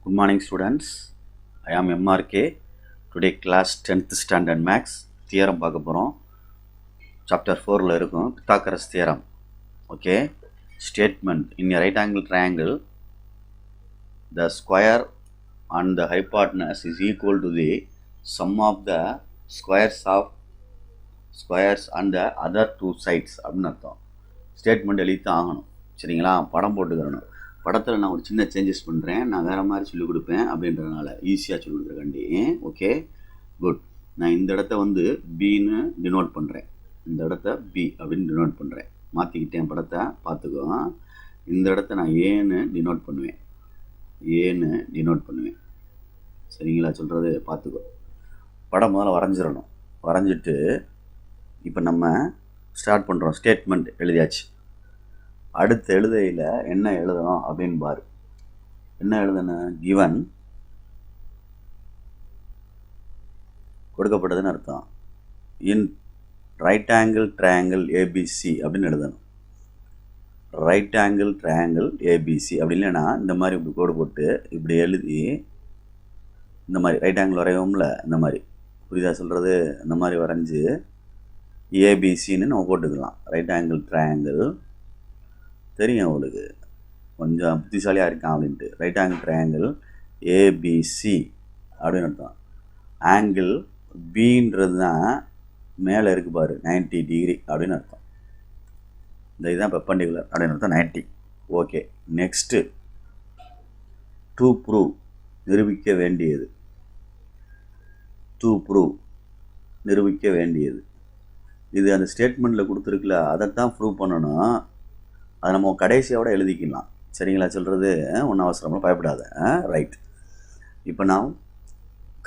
Good morning, students. I am MRK. Today class 10th standard max theorem பார்க்க போகிறோம். Chapter 4ல இருக்கும் Pythagoras theorem. Okay. Statement: in a right angle triangle, the square and the hypotenuse is equal to the sum of the squares on the other two sides. அப்படின்னு அர்த்தம். Statement எழுதி ஆகணும். சரிங்களா? படம் போட்டுக்கிறணும். படத்தில் நான் ஒரு சின்ன சேஞ்சஸ் பண்ணுறேன். நான் வேறு மாதிரி சொல்லிக் கொடுப்பேன் அப்படின்றதுனால ஈஸியாக சொல்லிக் கொடுக்குறக்காண்டி. Okay, good. நான் இந்த இடத்த வந்து பின்னு டினோட் பண்ணுறேன். இந்த இடத்த பி அப்படின்னு டினோட் பண்ணுறேன். மாற்றிக்கிட்டேன் படத்தை, பார்த்துக்கோ. இந்த இடத்த நான் ஏன்னு டினோட் பண்ணுவேன். சரிங்களா? சொல்கிறது பார்த்துக்கோ. படம் முதல்ல வரைஞ்சிடணும். வரைஞ்சிட்டு இப்போ நம்ம ஸ்டார்ட் பண்ணுறோம். ஸ்டேட்மெண்ட் எழுதியாச்சு. அடுத்த எழுதையில் என்ன எழுதணும் அப்படின்னு பாரு. என்ன எழுதணும்? கிவன் கொடுக்கப்பட்டதுன்னு அர்த்தம். இன் ரைட் ஆங்கிள் ட்ரையாங்கிள் ஏபிசி அப்படின்னு எழுதணும். ரைட் ஆங்கிள் ட்ரையாங்கிள் ஏபிசி அப்படி இல்லைன்னா இந்த மாதிரி இப்படி கோடு போட்டு இப்படி எழுதி இந்த மாதிரி ரைட் ஆங்கிள் வரையோம்ல, இந்த மாதிரி புரியுதா சொல்கிறது? இந்த மாதிரி வரைஞ்சி ஏபிசின்னு நம்ம போட்டுக்கலாம். ரைட் ஆங்கிள் ட்ரையாங்கிள் தெரியும் உங்களுக்கு, கொஞ்சம் புத்திசாலியாக இருக்கான் அப்படின்ட்டு. ரைட் ஆங்கிள் ட்ரையாங்கிள் ஏபிசி அப்படின்னு அர்த்தம். ஆங்கிள் பின்றது தான் மேலே இருக்கு பாரு, 90 டிகிரி அப்படின்னு அர்த்தம். இந்த இதுதான் பெர்பெண்டிகுலர் அப்படின்னு அர்த்தம், 90. ஓகே, நெக்ஸ்ட்டு டு ப்ரூவ் நிரூபிக்க வேண்டியது. டு ப்ரூவ் நிரூபிக்க வேண்டியது. இது அந்த ஸ்டேட்மெண்ட்டில் கொடுத்துருக்குல, அதைத்தான் ப்ரூவ் பண்ணணும். அதை நம்ம கடைசியோட எழுதிக்கலாம். சரிங்களா? சொல்கிறது ஒன்றும் அவசரமாக பயப்படாத. ரைட். இப்போ நான்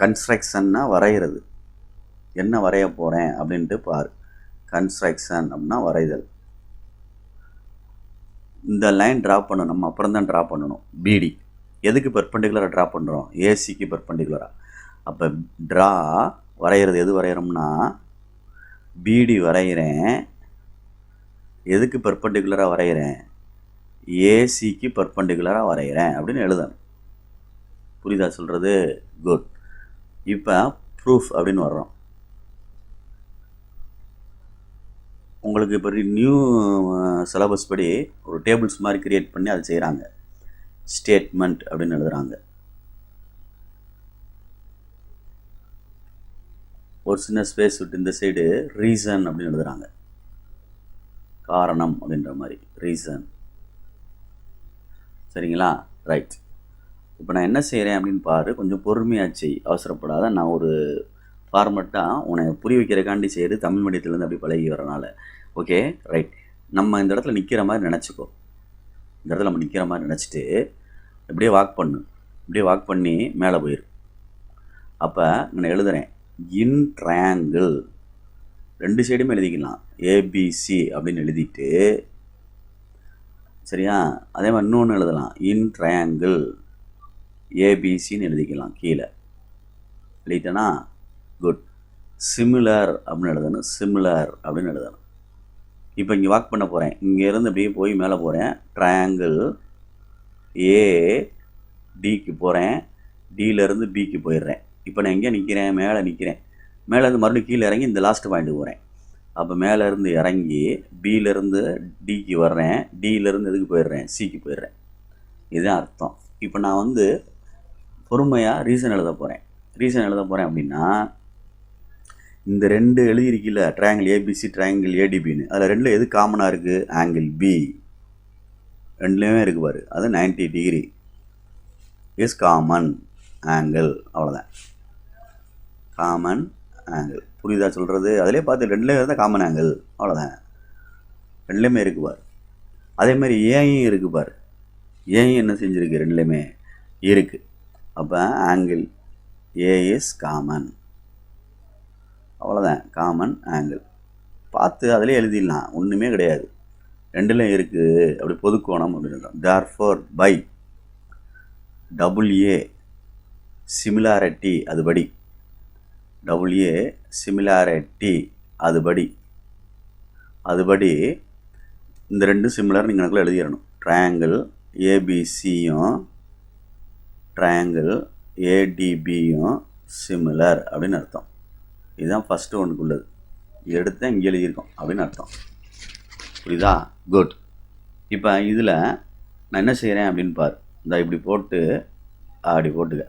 கன்ஸ்ட்ரக்ஷன்னா வரைகிறது. என்ன வரைய போகிறேன் அப்படின்ட்டு பாரு. கன்ஸ்ட்ரக்ஷன் அப்படின்னா வரைதல். இந்த லைன் ட்ரா பண்ணணும். நம்ம அப்புறம் தான் ட்ரா பண்ணணும். பிடி எதுக்கு பெர்பெண்டிகுலராக ட்ரா பண்ணுறோம்? ஏசிக்கு பெர்பெண்டிகுலராக. அப்போ ட்ரா வரைகிறது எது வரைகிறோம்னா பிடி வரைகிறேன். எதுக்கு பெர்பெண்டிகுலராக வரைகிறேன்? ஏசிக்கு பெர்பெண்டிகுலராக வரைகிறேன் அப்படின்னு எழுதணும். புரியுதா சொல்கிறது? குட். இப்போ ப்ரூஃப் அப்படின்னு வர்றோம். உங்களுக்கு இப்போ நியூ சிலபஸ் படி ஒரு டேபிள்ஸ் மாதிரி க்ரியேட் பண்ணி அதை செய்கிறாங்க. ஸ்டேட்மெண்ட் அப்படின்னு எழுதுகிறாங்க. ஒரு சின்ன ஸ்பேஸ் விட்டு இந்த சைடு ரீசன் அப்படின்னு எழுதுகிறாங்க. காரணம் அப்படின்ற மாதிரி, ரீசன். சரிங்களா? ரைட். இப்போ நான் என்ன செய்கிறேன் அப்படின்னு பாரு. கொஞ்சம் பொறுமையாச்சு, அவசரப்படாத. நான் ஒரு ஃபார்மெட்டாக உனக்கு புரிய வைக்கிறக்காண்டி செய்யுது, தமிழ் மீடியத்துலேருந்து அப்படி பழகி வரனால. Okay, right. நம்ம இந்த இடத்துல நிற்கிற மாதிரி நினச்சிக்கோ. இந்த இடத்துல நம்ம நிற்கிற மாதிரி நினச்சிட்டு இப்படியே வாக் பண்ணு. இப்படியே வாக் பண்ணி மேலே போயிரு. அப்போ நான் எழுதுகிறேன் இன் ட்ரையாங்கிள். ரெண்டு சைடுமே எழுதிக்கலாம், ஏபிசி அப்படின்னு எழுதிட்டு. சரியா? அதே மாதிரி இன்னொன்று எழுதலாம், இன் ட்ரையாங்கிள் ஏபிசின்னு எழுதிக்கலாம். கீழே எழுதிட்டேன்னா குட். சிமிலர் அப்படின்னு எழுதணும். சிமிலர் அப்படின்னு எழுதணும். இப்போ இங்கே வாக் பண்ண போகிறேன். இங்கேருந்து அப்படியே போய் மேலே போகிறேன். ட்ரையாங்கிள் ஏ டிக்கு போகிறேன். டியிலேருந்து பிக்கு போயிடுறேன். இப்போ நான் எங்கே நிற்கிறேன்? மேலே நிற்கிறேன். மேலேருந்து மறுபடியும் கீழே இறங்கி இந்த லாஸ்ட் பாயிண்ட்டுக்கு போகிறேன். அப்போ மேலேருந்து இறங்கி பியிலேருந்து டிக்கு வர்றேன். டியிலேருந்து எதுக்கு போயிடுறேன்? சிக்கு போயிடுறேன். இதுதான் அர்த்தம். இப்போ நான் வந்து பொறுமையாக ரீசன் எழுத போகிறேன். ரீசன் எழுத போகிறேன் அப்படின்னா இந்த ரெண்டு எழுதியிருக்கல, ட்ரையாங்கிள் ஏபிசி ட்ரையாங்கிள் ஏடிபின்னு, அதில் ரெண்டில் எது காமனாக இருக்குது? Angle B. ரெண்டுலேயுமே இருக்குது பாரு, அது 90 டிகிரி இஸ் காமன் ஆங்கிள். அவ்வளோதான், காமன் ஆங்கிள். புரியுதா சொல்கிறது? அதிலே பார்த்து ரெண்டுலேயும் இருந்தால் காமன் ஆங்கிள். அவ்வளோதான், ரெண்டுலேயுமே இருக்குது பார். அதேமாதிரி ஏயும் இருக்குது பார். ஏயும் என்ன செஞ்சுருக்கு? ரெண்டுலேயுமே இருக்குது. அப்போ ஆங்கிள் ஏ இஸ் காமன். அவ்வளோதான், காமன் ஆங்கிள். பார்த்து அதிலே எழுதிடலாம், ஒன்றுமே கிடையாது. ரெண்டுலேயும் இருக்குது. அப்படி பொதுக்கோணம் அப்படின்னு. Therefore by double A similarity அதுபடி, டபுள் ஏ சிமிலாரிட்டி அதுபடி இந்த ரெண்டும் சிமிலர் நீங்கள் எனக்குள்ள எழுதிடணும். ட்ரையாங்கிள் ஏபிசியும் ட்ரையாங்கிள் ஏடிபியும் சிமிலர் அப்படின்னு அர்த்தம். இதுதான் ஃபஸ்ட்டு ஒன்றுக்கு உள்ளது. எடுத்து இங்கே எழுதியிருக்கோம் அப்படின்னு அர்த்தம். புரியுதா? குட். இப்போ இதில் நான் என்ன செய்கிறேன் அப்படின்னு பாரு. இந்த இப்படி போட்டு அப்படி போட்டுக்க.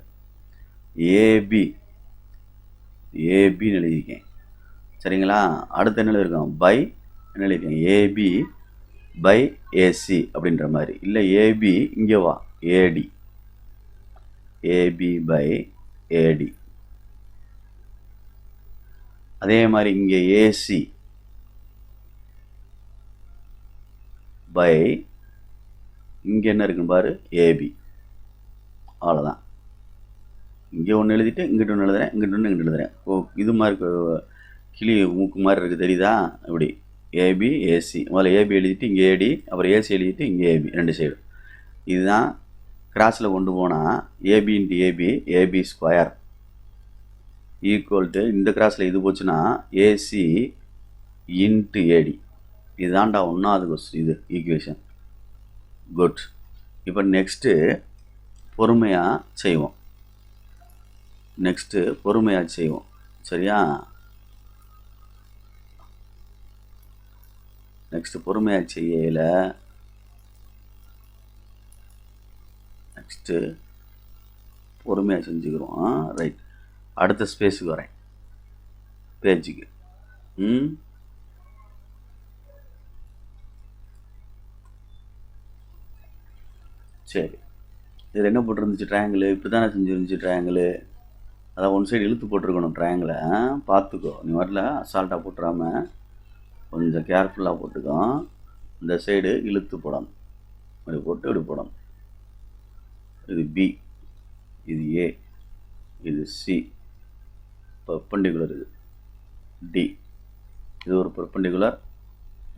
ஏபின்னு எழுதியிருக்கேன். சரிங்களா? அடுத்து என்ன எழுதியிருக்கோம்? பை என்ன எழுதியிருக்கேன்? ஏபி பை ஏசி அப்படின்ற மாதிரி. இல்லை ஏபி இங்கே வா, ஏடி, ஏபி பை ஏடி. அதே மாதிரி இங்கே ஏசி பை இங்கே என்ன இருக்குன்னு பாரு, ஏபி. அவ்வளோதான். இங்கே ஒன்று எழுதிட்டு இங்கிட்ட ஒன்று எழுதுறேன், இங்கிட்ட ஒன்று இங்கிட்ட எழுதுறேன். இது மாதிரி கிளி மூக்கு மாதிரி இருக்குது, தெரியுதா? இப்படி ஏபி ஏசி. முதல்ல ஏபி எழுதிட்டு இங்கே ஏடி, அப்புறம் ஏசி எழுதிட்டு இங்கே ஏபி, ரெண்டு சைடு. இதுதான் கிராஸில் கொண்டு போனால் AB into AB, AB square equal to இந்த கிராஸில் இது போச்சுன்னா ஏசி இன்ட்டு ஏடி. இதுதான்டா 1வது இது ஈக்குவேஷன். குட். இப்போ நெக்ஸ்ட்டு பொறுமையாக செய்வோம். சரியா? நெக்ஸ்ட்டு பொறுமையாக செய்யல. நெக்ஸ்ட்டு பொறுமையாக செஞ்சுக்கிறோம். ரைட். அடுத்த ஸ்பேஸுக்கு வரேன், பேஜுக்கு. சரி, இதில் என்ன போட்டிருந்துச்சு? ட்ரையாங்கிள். இப்படி தானே செஞ்சுருந்துச்சு ட்ரையாங்கிள். அதான் ஒன் சைடு இழுத்து போட்டிருக்கணும் ட்ரையாங்கிளை. பார்த்துக்கோ, நீ வரல அசால்ட்டாக போட்டுறாமல் கொஞ்சம் கேர்ஃபுல்லாக போட்டுக்கோ. இந்த சைடு இழுத்து போடணும், இப்படி போட்டு இப்படி போடணும். இது பி, இது ஏ, இது சி, பெர்பெண்டிகுலர், இது டி, இது ஒரு பெர்பெண்டிகுலர்,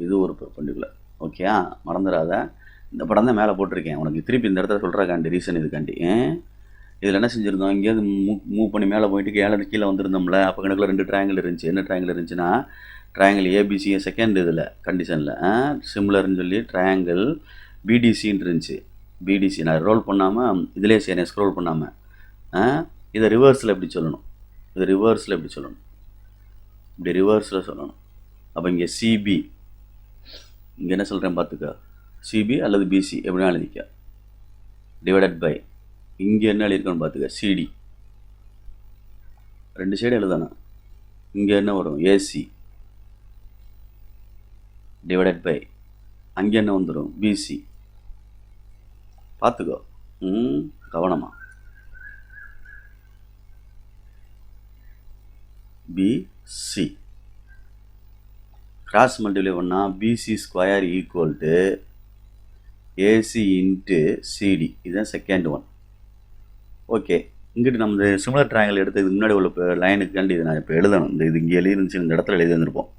இது ஒரு பெர்பெண்டிகுலர். ஓகே, மறந்துடாத. இந்த படம் தான் மேலே போட்டிருக்கேன் உனக்கு, திருப்பி இந்த இடத்துல சொல்கிறக்காண்டி ரீசன் இதுக்காண்டி. இதில் என்ன செஞ்சுருந்தோம்? இங்கேயாவது மூவ் பண்ணி மேலே போயிட்டு கீழே வந்துருந்தோம்ல. அப்போ கணக்கில் 2 ட்ரையாங்கிள் இருந்துச்சு. என்ன ட்ரையாங்கிள் இருந்துச்சுன்னா, ட்ரையாங்கிள் ஏபிசி செகண்ட் இதில் கண்டிஷனில் சிமிலர்னு சொல்லி ட்ரையாங்கிள் பிடிசின்னு இருந்துச்சு. பிடிசி நான் ரோல் பண்ணாமல் இதிலே செய்கிறேன், ஸ்க்ரோல் பண்ணாமல். இதை ரிவர்ஸில் எப்படி சொல்லணும்? இப்படி ரிவர்ஸில் சொல்லணும். அப்போ இங்கே சிபி, இங்கே என்ன சொல்கிறேன் பார்த்துக்க, சிபி அல்லது பிசி எப்படின்னா எழுதிக்க, டிவைடட் பை இங்கே என்ன எழுதியிருக்கோன்னு பார்த்துக்க, சிடி. 2 சைடு எழுதணும். இங்கே என்ன வரும்? ஏசி டிவைடட் பை அங்கே என்ன வந்துடும்? பிசி. பார்த்துக்கோ, கவனமாக. பிசி கிராஸ் மல்டிப்ளை பண்ணால் BC square equal to AC into CD. இதுதான் செகண்ட் ஒன். ஓகே, இங்கிட்டு நம்ம இந்த சிமிலர் ட்ரையாங்கிள் எடுத்து இதுக்கு முன்னாடி உள்ள லைனுக்காண்டி இது நான் இப்போ எழுதணும். இது இங்கே எழுதிருந்துச்சு, இந்த இடத்துல எழுதி வந்திருப்போம்.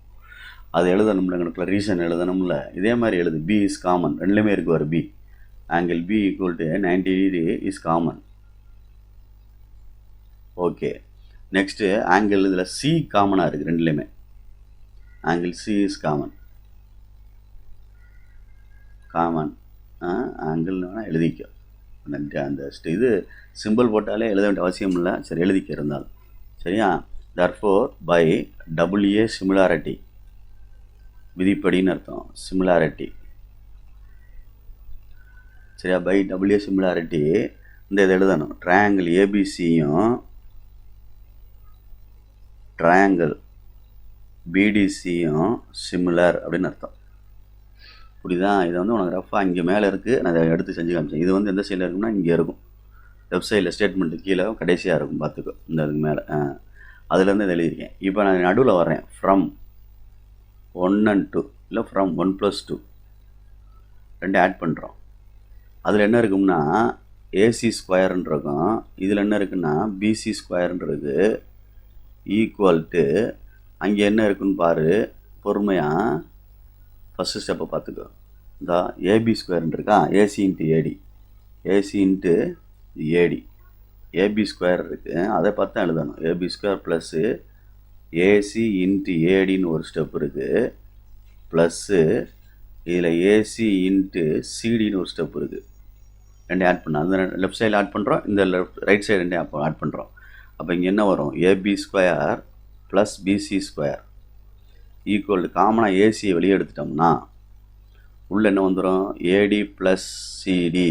அது எழுதணும்ல, எங்களுக்குள்ள ரீசன் எழுதணும்ல. இதே மாதிரி எழுது. பி இஸ் காமன், ரெண்டுலேயுமே இருக்கு வர. B angle B equal to 90 degree is common. Okay, next angle இதில் சி காமனாக இருக்குது ரெண்டுலேயுமே. Angle C is common. Angle வேணால் எழுதிக்க. அந்த இது சிம்பிள் போட்டாலே எழுத வேண்டிய அவசியம் இல்லை. சரி, எழுதிக்க இருந்தாலும். சரியா? தர்ஃபோர் பை டபுள்யூஏ சிமிலாரிட்டி, விதிப்படின்னு அர்த்தம். சிமிலாரிட்டி. சரியா? பை டபுள்யூஏ சிமிலாரிட்டி இந்த இதை எழுதணும். ட்ரையாங்கிள் ஏபிசியும் ட்ரையாங்கிள் பிடிசியும் சிமிலர் அப்படின்னு அர்த்தம். புரியுதா? இதை வந்து உனக்கு ரஃபாக இங்கே மேலே இருக்குது, நான் அதை எடுத்து செஞ்சு காமிச்சேன். இது வந்து எந்த சைடில் இருக்குன்னா இங்கே இருக்கும், லெஃப்ட் சைடில் ஸ்டேட்மெண்ட்டு கீழே கடைசியாக இருக்கும். பார்த்துக்கோ, இந்த அதுக்கு மேலே அதுலேருந்து இதை எழுதியிருக்கேன். இப்போ நான் நடுவில் வர்றேன். ஃப்ரம் 1 and 2 இல்லை ஃப்ரம் 1 + 2 ரெண்டு ஆட் பண்ணுறோம். அதில் என்ன இருக்கும்னா ஏசி ஸ்கொயர்ன்னு இருக்கும். இதில் என்ன இருக்குன்னா பிசி ஸ்கொயர்ன்றது ஈக்குவல் டு அங்கே என்ன இருக்குன்னு பாரு பொறுமையாக. ஃபஸ்ட்டு ஸ்டெப்பை பார்த்துக்கோ. இந்த ஏபி ஸ்கொயர்ன்னு இருக்கா, AC into AD, AC into AD, AB square இருக்குது, அதை பார்த்து தான் எழுதணும். AB square plus AC into ஏடின்னு ஒரு ஸ்டெப் இருக்குது, ப்ளஸ்ஸு இதில் ஏசி இன்ட்டு சிடின்னு ஒரு ஸ்டெப் இருக்குது. ரெண்டையும் ஆட் பண்ண அந்த லெஃப்ட் சைடில் ஆட் பண்ணுறோம், இந்த ரைட் சைடு ரெண்டையும் ஆட் பண்ணுறோம். அப்போ இங்கே என்ன வரும்? AB square plus BC square equal காமனாக ஏசியை வெளியே எடுத்துட்டோம்னா உள்ள என்ன வந்துடும்? AD plus CD.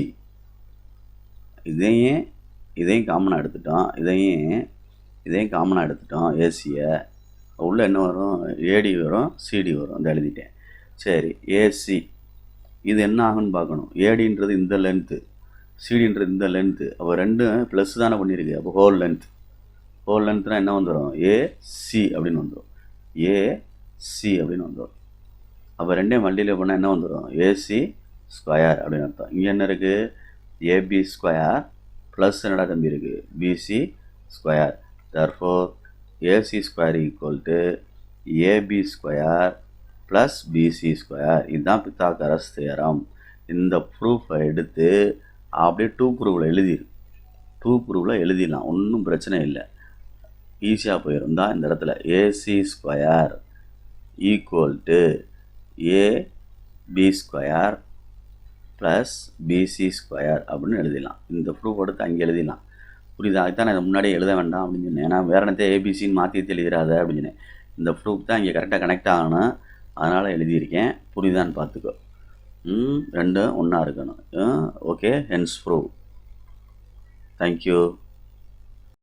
இதையும் காமனாக எடுத்துட்டோம், இதையும் காமனாக எடுத்துட்டோம் ஏசியை. உள்ள என்ன வரும்? ஏடி வரும், சிடி வரும். அந்த எழுதிட்டேன். சரி, ஏசி இது என்ன ஆகுன்னு பார்க்கணும். ஏடின்றது இந்த லென்த்து, சிடின்றது இந்த லென்த்து. அப்போ ரெண்டும் ப்ளஸ் தானே பண்ணியிருக்கு. அப்போ ஹோல் லென்த்னால் என்ன வந்துடும்? ஏசி அப்படின்னு வந்துடும். ஏசி அப்படின்னு வந்துடும். அப்போ ரெண்டையும் மல்டிப்ளை பண்ணால் என்ன வந்துடும்? ஏசி ஸ்கொயர் அப்படின்னு அர்த்தம். இங்கே என்ன இருக்குது? ஏபி ஸ்கொயர் ப்ளஸ் என்னடா தம்பி இருக்குது? BC square. Therefore AC square equal to AB square plus BC square. இதுதான் பித்தாகரஸ் தியரம். இந்த ப்ரூஃபை எடுத்து அப்படியே டூ ப்ரூஃபில் எழுதிடலாம், ஒன்றும் பிரச்சனை இல்லை, ஈஸியாக போயிடும். தான் இந்த இடத்துல AC square equal to AB square plus BC square அப்படின்னு எழுதிடலாம். இந்த ப்ரூஃப் எடுத்து அங்கே எழுதிடலாம். புரியுதா? அதுதான் நான் முன்னாடியே எழுத வேண்டாம் அப்படின்னு சொன்னேன். ஏன்னா வேறு இடத்த ஏபிசின்னு மாற்றி எழுதிடாத அப்படின்னு சொன்னேன். இந்த ப்ரூஃப் தான் இங்கே கரெக்டாக கனெக்ட் ஆகணும், அதனால் எழுதியிருக்கேன். புரியுதான்னு பார்த்துக்கோ. ரெண்டும் ஒன்றா இருக்கணும். Okay, hence prove. தேங்க்யூ.